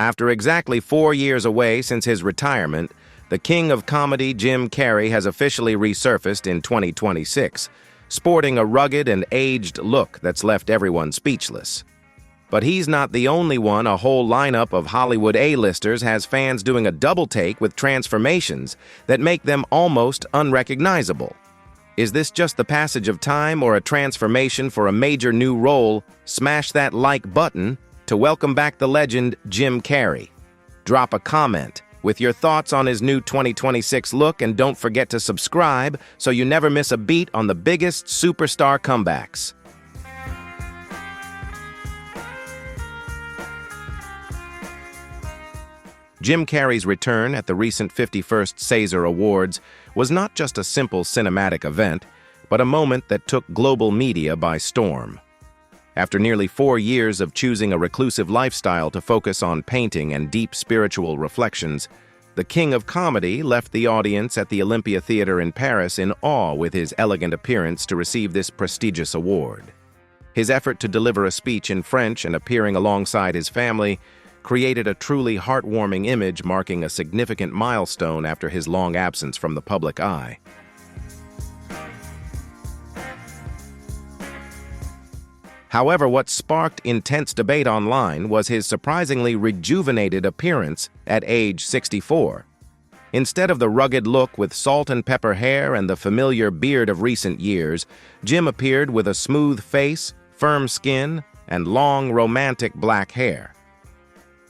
After exactly 4 years away since his retirement, the king of comedy Jim Carrey has officially resurfaced in 2026, sporting a rugged and aged look that's left everyone speechless. But he's not the only one. A whole lineup of Hollywood A-listers has fans doing a double take with transformations that make them almost unrecognizable. Is this just the passage of time or a transformation for a major new role? Smash that like button to welcome back the legend Jim Carrey. Drop a comment with your thoughts on his new 2026 look, and don't forget to subscribe so you never miss a beat on the biggest superstar comebacks. Jim Carrey's return at the recent 51st César Awards was not just a simple cinematic event, but a moment that took global media by storm. After nearly 4 years of choosing a reclusive lifestyle to focus on painting and deep spiritual reflections, the king of comedy left the audience at the Olympia Theatre in Paris in awe with his elegant appearance to receive this prestigious award. His effort to deliver a speech in French and appearing alongside his family created a truly heartwarming image, marking a significant milestone after his long absence from the public eye. However, what sparked intense debate online was his surprisingly rejuvenated appearance at age 64. Instead of the rugged look with salt and pepper hair and the familiar beard of recent years, Jim appeared with a smooth face, firm skin, and long, romantic black hair.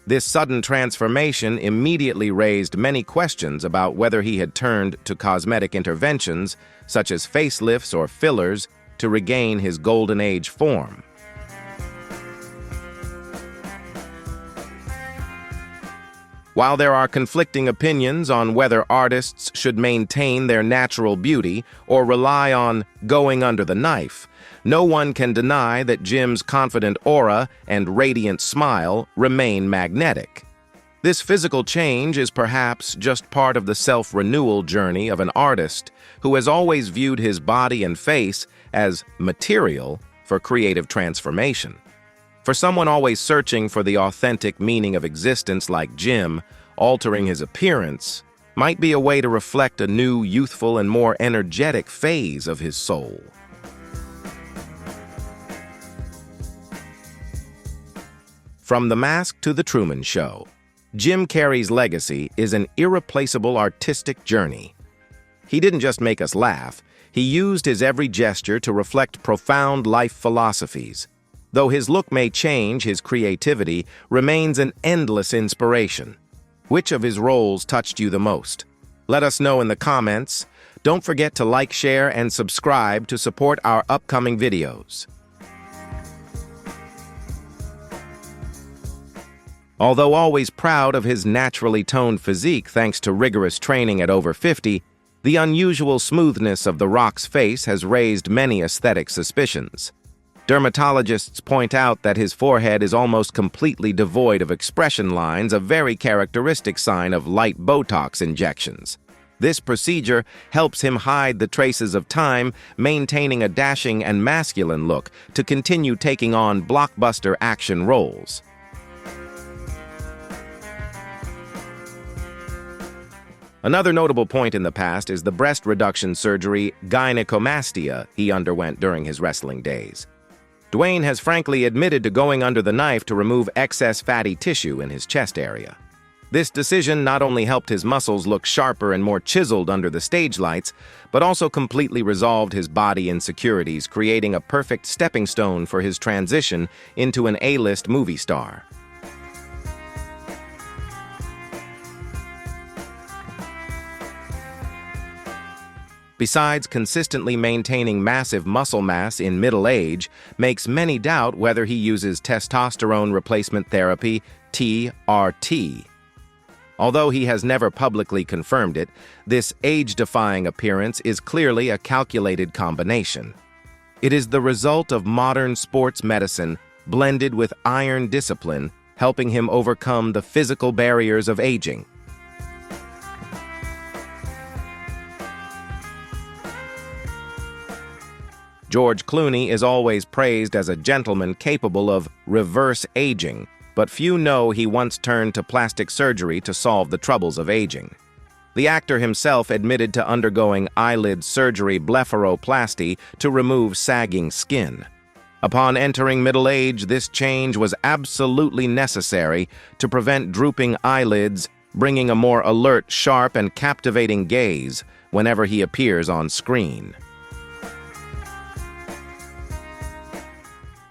This sudden transformation immediately raised many questions about whether he had turned to cosmetic interventions, such as facelifts or fillers, to regain his golden age form. While there are conflicting opinions on whether artists should maintain their natural beauty or rely on going under the knife, no one can deny that Jim's confident aura and radiant smile remain magnetic. This physical change is perhaps just part of the self-renewal journey of an artist who has always viewed his body and face as material for creative transformation. For someone always searching for the authentic meaning of existence like Jim, altering his appearance might be a way to reflect a new, youthful, and more energetic phase of his soul. From The Mask to The Truman Show, Jim Carrey's legacy is an irreplaceable artistic journey. He didn't just make us laugh, he used his every gesture to reflect profound life philosophies. Though his look may change, his creativity remains an endless inspiration. Which of his roles touched you the most? Let us know in the comments. Don't forget to like, share, and subscribe to support our upcoming videos. Although always proud of his naturally toned physique thanks to rigorous training at over 50, the unusual smoothness of The Rock's face has raised many aesthetic suspicions. Dermatologists point out that his forehead is almost completely devoid of expression lines, a very characteristic sign of light Botox injections. This procedure helps him hide the traces of time, maintaining a dashing and masculine look to continue taking on blockbuster action roles. Another notable point in the past is the breast reduction surgery, gynecomastia, he underwent during his wrestling days. Dwayne has frankly admitted to going under the knife to remove excess fatty tissue in his chest area. This decision not only helped his muscles look sharper and more chiseled under the stage lights, but also completely resolved his body insecurities, creating a perfect stepping stone for his transition into an A-list movie star. Besides, consistently maintaining massive muscle mass in middle age makes many doubt whether he uses testosterone replacement therapy, TRT. Although he has never publicly confirmed it, this age-defying appearance is clearly a calculated combination. It is the result of modern sports medicine blended with iron discipline, helping him overcome the physical barriers of aging. George Clooney is always praised as a gentleman capable of reverse aging, but few know he once turned to plastic surgery to solve the troubles of aging. The actor himself admitted to undergoing eyelid surgery blepharoplasty to remove sagging skin. Upon entering middle age, this change was absolutely necessary to prevent drooping eyelids, bringing a more alert, sharp, and captivating gaze whenever he appears on screen.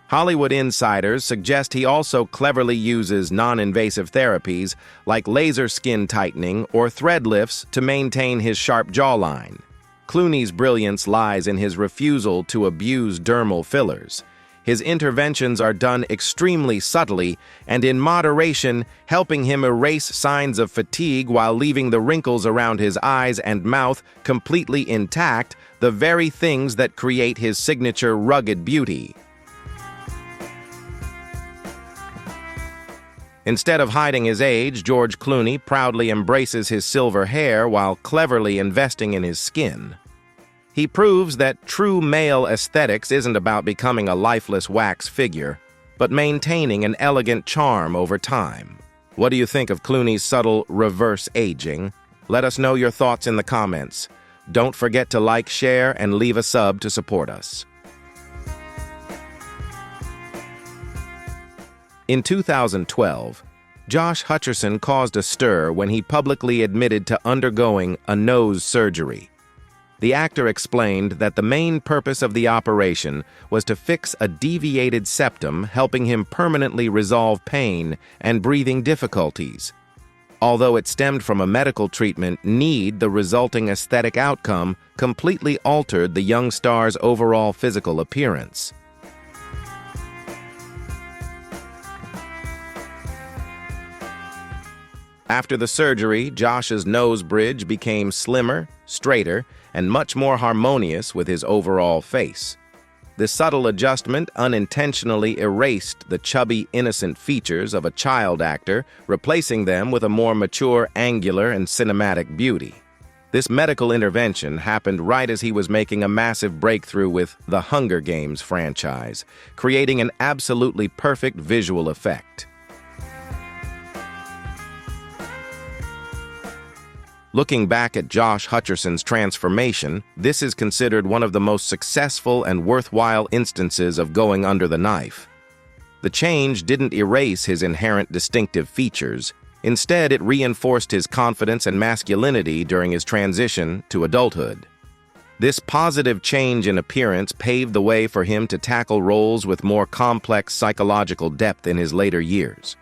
Hollywood insiders suggest he also cleverly uses non-invasive therapies like laser skin tightening or thread lifts to maintain his sharp jawline. Clooney's brilliance lies in his refusal to abuse dermal fillers. His interventions are done extremely subtly and in moderation, helping him erase signs of fatigue while leaving the wrinkles around his eyes and mouth completely intact, the very things that create his signature rugged beauty. Instead of hiding his age, George Clooney proudly embraces his silver hair while cleverly investing in his skin. He proves that true male aesthetics isn't about becoming a lifeless wax figure, but maintaining an elegant charm over time. What do you think of Clooney's subtle reverse aging? Let us know your thoughts in the comments. Don't forget to like, share, and leave a sub to support us. In 2012, Josh Hutcherson caused a stir when he publicly admitted to undergoing a nose surgery. The actor explained that the main purpose of the operation was to fix a deviated septum, helping him permanently resolve pain and breathing difficulties. Although it stemmed from a medical treatment, the resulting aesthetic outcome completely altered the young star's overall physical appearance. After the surgery, Josh's nose bridge became slimmer, straighter, and much more harmonious with his overall face. The subtle adjustment unintentionally erased the chubby, innocent features of a child actor, replacing them with a more mature, angular, and cinematic beauty. This medical intervention happened right as he was making a massive breakthrough with the Hunger Games franchise, creating an absolutely perfect visual effect. Looking back at Josh Hutcherson's transformation, this is considered one of the most successful and worthwhile instances of going under the knife. The change didn't erase his inherent distinctive features. Instead, it reinforced his confidence and masculinity during his transition to adulthood. This positive change in appearance paved the way for him to tackle roles with more complex psychological depth in his later years.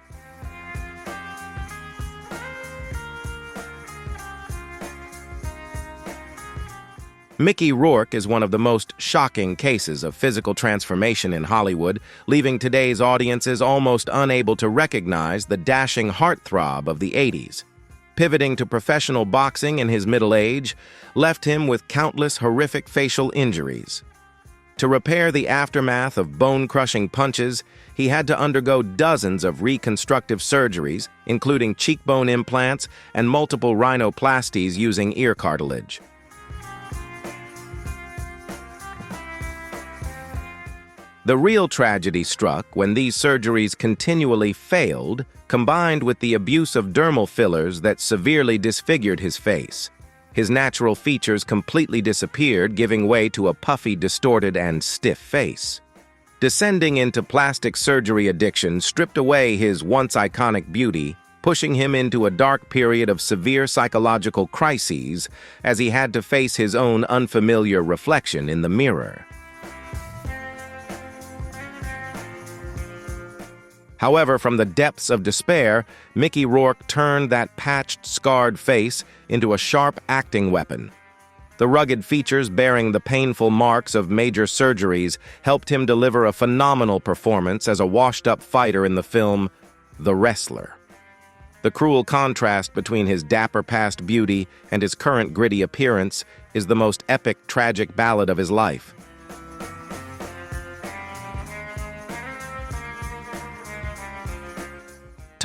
Mickey Rourke is one of the most shocking cases of physical transformation in Hollywood, leaving today's audiences almost unable to recognize the dashing heartthrob of the 80s. Pivoting to professional boxing in his middle age left him with countless horrific facial injuries. To repair the aftermath of bone-crushing punches, he had to undergo dozens of reconstructive surgeries, including cheekbone implants and multiple rhinoplasties using ear cartilage. The real tragedy struck when these surgeries continually failed, combined with the abuse of dermal fillers that severely disfigured his face. His natural features completely disappeared, giving way to a puffy, distorted, and stiff face. Descending into plastic surgery addiction stripped away his once iconic beauty, pushing him into a dark period of severe psychological crises as he had to face his own unfamiliar reflection in the mirror. However, from the depths of despair, Mickey Rourke turned that patched, scarred face into a sharp acting weapon. The rugged features bearing the painful marks of major surgeries helped him deliver a phenomenal performance as a washed-up fighter in the film The Wrestler. The cruel contrast between his dapper past beauty and his current gritty appearance is the most epic, tragic ballad of his life.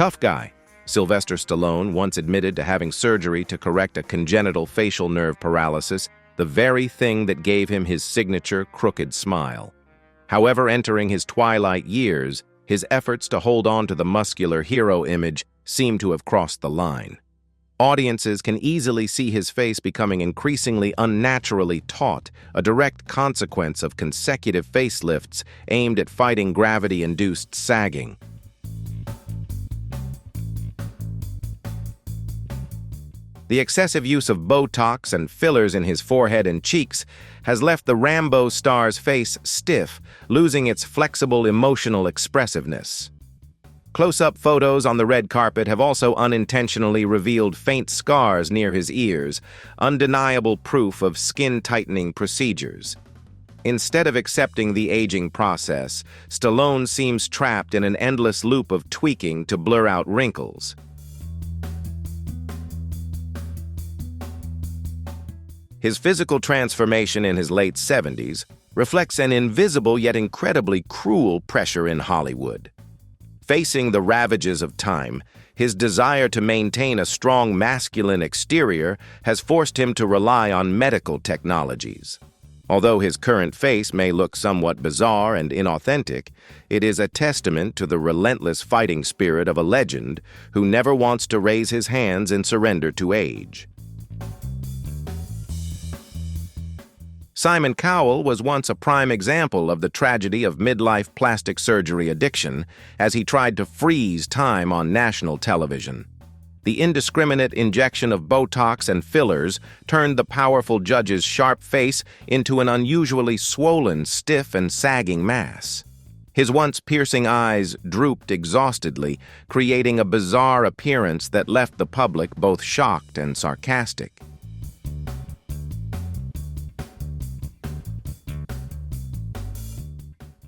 Tough guy. Sylvester Stallone once admitted to having surgery to correct a congenital facial nerve paralysis, the very thing that gave him his signature crooked smile. However, entering his twilight years, His efforts to hold on to the muscular hero image seem to have crossed the line. Audiences can easily see his face becoming increasingly unnaturally taut, a direct consequence of consecutive facelifts aimed at fighting gravity-induced sagging. The excessive use of Botox and fillers in his forehead and cheeks has left the Rambo star's face stiff, losing its flexible emotional expressiveness. Close-up photos on the red carpet have also unintentionally revealed faint scars near his ears, undeniable proof of skin-tightening procedures. Instead of accepting the aging process, Stallone seems trapped in an endless loop of tweaking to blur out wrinkles. His physical transformation in his late 70s reflects an invisible yet incredibly cruel pressure in Hollywood. Facing the ravages of time, his desire to maintain a strong masculine exterior has forced him to rely on medical technologies. Although his current face may look somewhat bizarre and inauthentic, it is a testament to the relentless fighting spirit of a legend who never wants to raise his hands in surrender to age. Simon Cowell was once a prime example of the tragedy of midlife plastic surgery addiction as he tried to freeze time on national television. The indiscriminate injection of Botox and fillers turned the powerful judge's sharp face into an unusually swollen, stiff, and sagging mass. His once piercing eyes drooped exhaustedly, creating a bizarre appearance that left the public both shocked and sarcastic.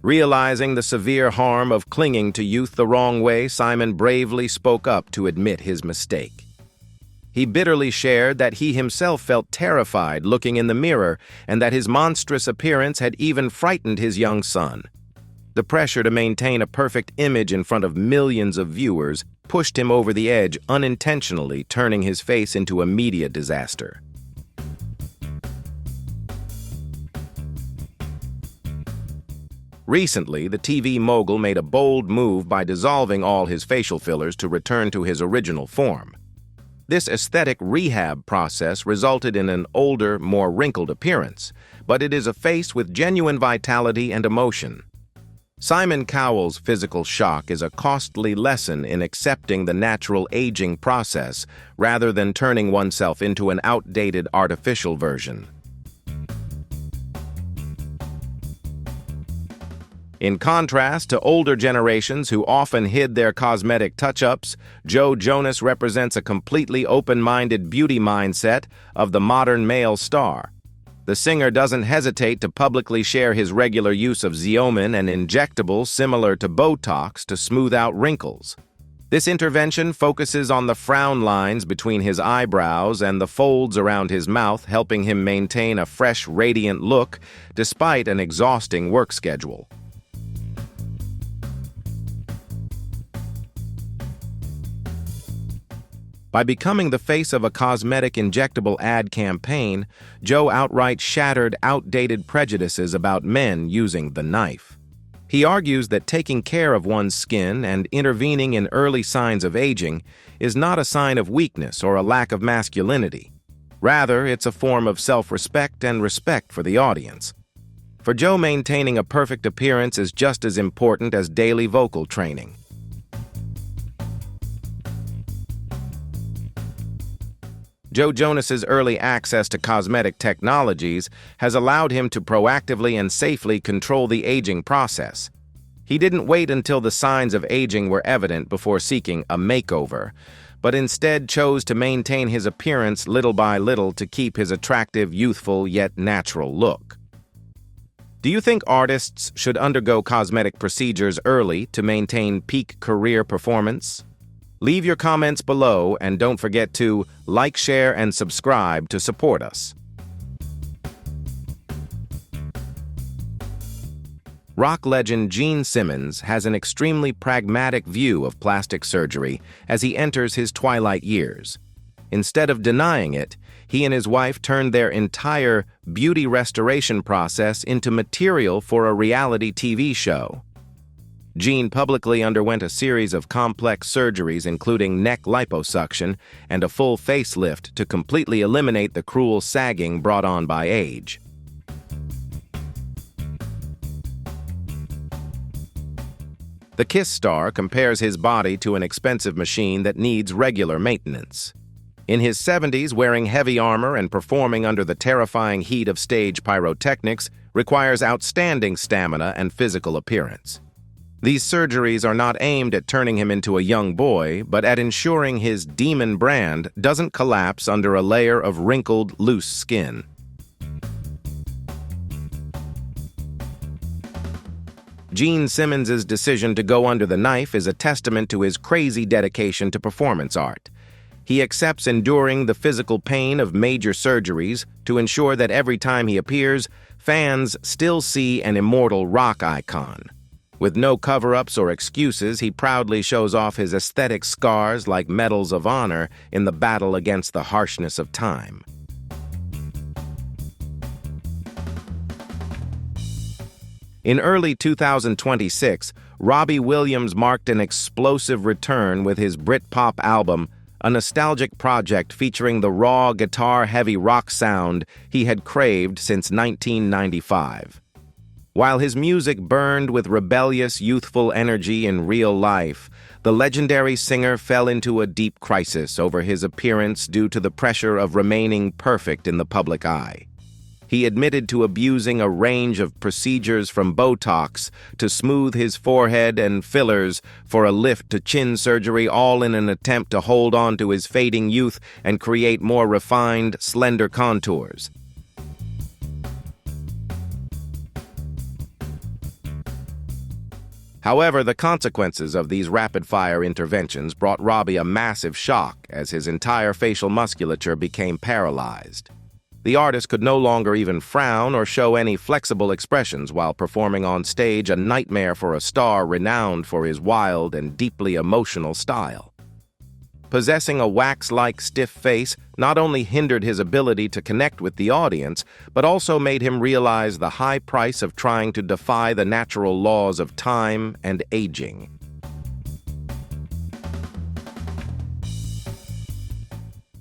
Realizing the severe harm of clinging to youth the wrong way, Simon bravely spoke up to admit his mistake. He bitterly shared that he himself felt terrified looking in the mirror and that his monstrous appearance had even frightened his young son. The pressure to maintain a perfect image in front of millions of viewers pushed him over the edge, unintentionally turning his face into a media disaster. Recently, the TV mogul made a bold move by dissolving all his facial fillers to return to his original form. This aesthetic rehab process resulted in an older, more wrinkled appearance, but it is a face with genuine vitality and emotion. Simon Cowell's physical shock is a costly lesson in accepting the natural aging process rather than turning oneself into an outdated artificial version. In contrast to older generations who often hid their cosmetic touch-ups, Jonas represents a completely open-minded beauty mindset of the modern male star. The singer doesn't hesitate to publicly share his regular use of Xeomin, an injectable similar to Botox, to smooth out wrinkles. This intervention focuses on the frown lines between his eyebrows and the folds around his mouth, helping him maintain a fresh, radiant look despite an exhausting work schedule. By becoming the face of a cosmetic injectable ad campaign, Joe outright shattered outdated prejudices about men using the knife. He argues that taking care of one's skin and intervening in early signs of aging is not a sign of weakness or a lack of masculinity. Rather, it's a form of self-respect and respect for the audience. For Joe, maintaining a perfect appearance is just as important as daily vocal training. Jonas's early access to cosmetic technologies has allowed him to proactively and safely control the aging process. He didn't wait until the signs of aging were evident before seeking a makeover, but instead chose to maintain his appearance little by little to keep his attractive, youthful, yet natural look. Do you think artists should undergo cosmetic procedures early to maintain peak career performance? Leave your comments below and don't forget to like, share, and subscribe to support us. Rock legend Gene Simmons has an extremely pragmatic view of plastic surgery as he enters his twilight years. Instead of denying it, he and his wife turned their entire beauty restoration process into material for a reality TV show. Gene publicly underwent a series of complex surgeries including neck liposuction and a full facelift to completely eliminate the cruel sagging brought on by age. The Kiss star compares his body to an expensive machine that needs regular maintenance. In his 70s, wearing heavy armor and performing under the terrifying heat of stage pyrotechnics requires outstanding stamina and physical appearance. These surgeries are not aimed at turning him into a young boy, but at ensuring his demon brand doesn't collapse under a layer of wrinkled, loose skin. Gene Simmons' decision to go under the knife is a testament to his crazy dedication to performance art. He accepts enduring the physical pain of major surgeries to ensure that every time he appears, fans still see an immortal rock icon. With no cover-ups or excuses, he proudly shows off his aesthetic scars like medals of honor in the battle against the harshness of time. In early 2026, Robbie Williams marked an explosive return with his Britpop album, a nostalgic project featuring the raw, guitar-heavy rock sound he had craved since 1995. While his music burned with rebellious, youthful energy in real life, the legendary singer fell into a deep crisis over his appearance due to the pressure of remaining perfect in the public eye. He admitted to abusing a range of procedures from Botox to smooth his forehead and fillers for a lift to chin surgery, all in an attempt to hold on to his fading youth and create more refined, slender contours. However, the consequences of these rapid-fire interventions brought Robbie a massive shock as his entire facial musculature became paralyzed. The artist could no longer even frown or show any flexible expressions while performing on stage, a nightmare for a star renowned for his wild and deeply emotional style. Possessing a wax-like stiff face not only hindered his ability to connect with the audience, but also made him realize the high price of trying to defy the natural laws of time and aging.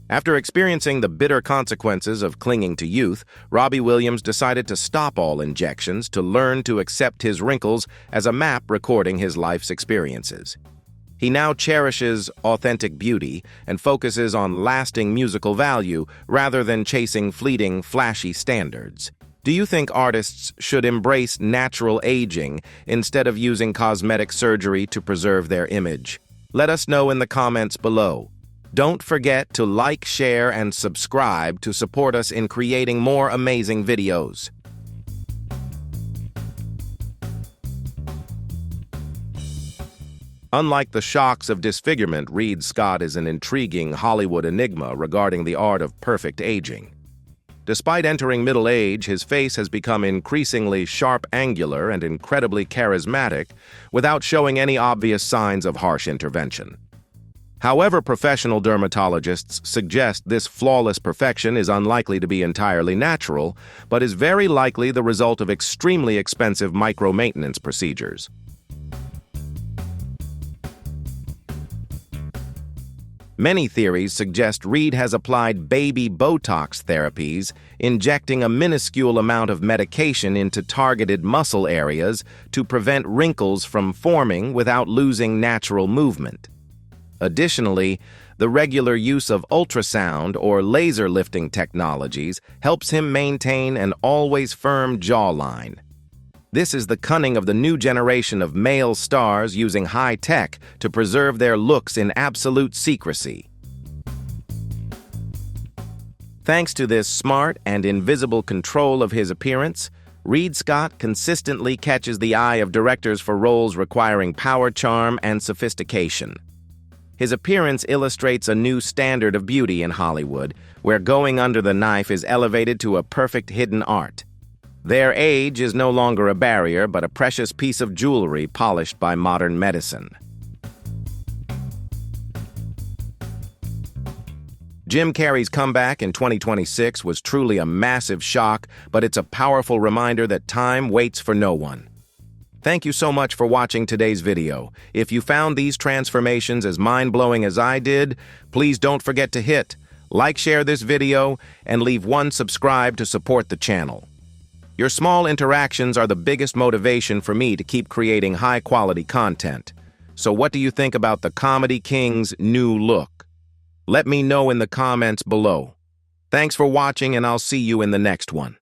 After experiencing the bitter consequences of clinging to youth, Robbie Williams decided to stop all injections to learn to accept his wrinkles as a map recording his life's experiences. He now cherishes authentic beauty and focuses on lasting musical value rather than chasing fleeting, flashy standards. Do you think artists should embrace natural aging instead of using cosmetic surgery to preserve their image? Let us know in the comments below. Don't forget to like, share, and subscribe to support us in creating more amazing videos. Unlike the shocks of disfigurement, Reed Scott is an intriguing Hollywood enigma regarding the art of perfect aging. Despite entering middle age, his face has become increasingly sharp, angular, and incredibly charismatic without showing any obvious signs of harsh intervention. However, professional dermatologists suggest this flawless perfection is unlikely to be entirely natural, but is very likely the result of extremely expensive micro-maintenance procedures. Many theories suggest Reed has applied baby Botox therapies, injecting a minuscule amount of medication into targeted muscle areas to prevent wrinkles from forming without losing natural movement. Additionally, the regular use of ultrasound or laser lifting technologies helps him maintain an always firm jawline. This is the cunning of the new generation of male stars using high tech to preserve their looks in absolute secrecy. Thanks to this smart and invisible control of his appearance, Reed Scott consistently catches the eye of directors for roles requiring power, charm, and sophistication. His appearance illustrates a new standard of beauty in Hollywood, where going under the knife is elevated to a perfect hidden art. Their age is no longer a barrier, but a precious piece of jewelry polished by modern medicine. Jim Carrey's comeback in 2026 was truly a massive shock, but it's a powerful reminder that time waits for no one. Thank you so much for watching today's video. If you found these transformations as mind-blowing as I did, please don't forget to hit like, share this video, and leave one subscribe to support the channel. Your small interactions are the biggest motivation for me to keep creating high-quality content. So what do you think about the Comedy King's new look? Let me know in the comments below. Thanks for watching, and I'll see you in the next one.